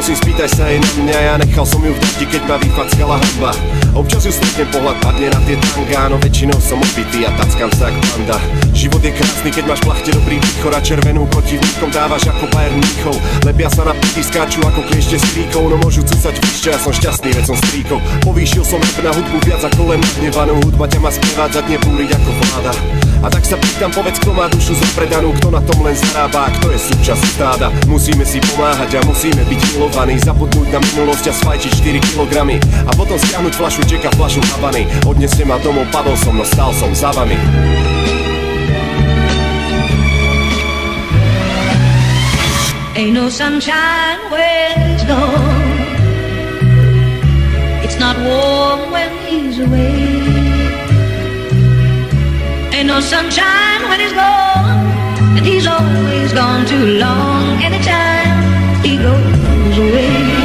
Prosím, spýtaj sa jej na mňa, ja nechal som ju v dešti, keď ma vyfackala hanba. Občas ju stretnem, pohľad padne na tie tangá, no väčšinou som opitý a tackám sa ako panda. Život je krásny, keď máš v plachte dobrý výchor a červenú protivníkom dávaš ako Bayern Mníchov. Lepia sa na pity, skáču ako kliešte s kríkov, no môžu cúcať vyššie, ja som šťastný, veď som strýkov. Povýšil som na hudbu viac ako len nahnevanú, hudba ťa má sprevádzať, nebúriť ako vláda. A tak sa pýtam, povedz, kto má dušu zapredanú, kto na tom len zarába, kto je súčasť stáda. Musíme si pomáhať a musíme byť milovaní, zabudnúť na minulosť a sfajčiť 4 kilogramy a potom stiahnuť fľašu Jacka, fľašu Havany. Odnesne ma domov, padol som, no stál som za vami. Ain't no sunshine when it's gone. It's not warm when he's away. Ain't no sunshine when he's gone, and he's always gone too long. Anytime he goes away.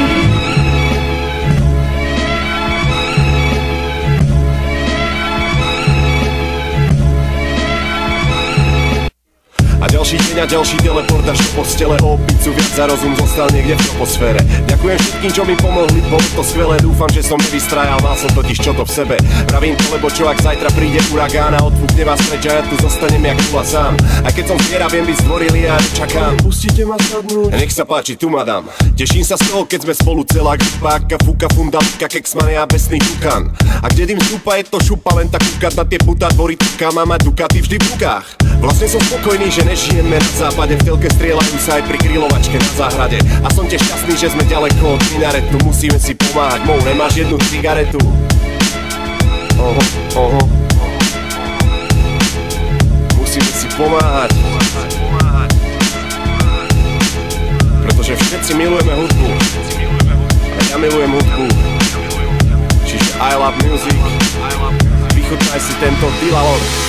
A ďalší deň a ďalší teleport až do postele, o pizzu viac za rozum zostal niekde v troposfére. Ďakujem všetkým, čo mi pomohli, bolo to skvelé, dúfam, že som nevystrajal, mal som totiž čo to v sebe. Pravím to, lebo čo ak zajtra príde uragán a odfúkne vás preč a ja tu zostanem jak nula sám. Aj keď som zviera, viem byť zdvorilý a čakám. Pustíte ma sadnúť? Nech sa páči, tu ma dám. Teším sa z toho, keď sme spolu celá grupáka, fúka fundalika, keksmane a besný kukan. A kde tým stúpa, je to šupa, len tak kúkať na tie putá dvory tuká, má mať Ducati vždy v rukách. Vlastne som spokojný, že nežijeme na západe, v telke strieľajú sa aj pri grilovačke na záhrade. A som tiež šťastný, že sme ďaleko od minaretu, musíme si pomáhať, mou, nemáš jednu cigaretu? Musíme si pomáhať, pretože všetci milujeme hudbu a ja milujem hudbu. Čiže I love music. Vychutnaj si tento Dilalord.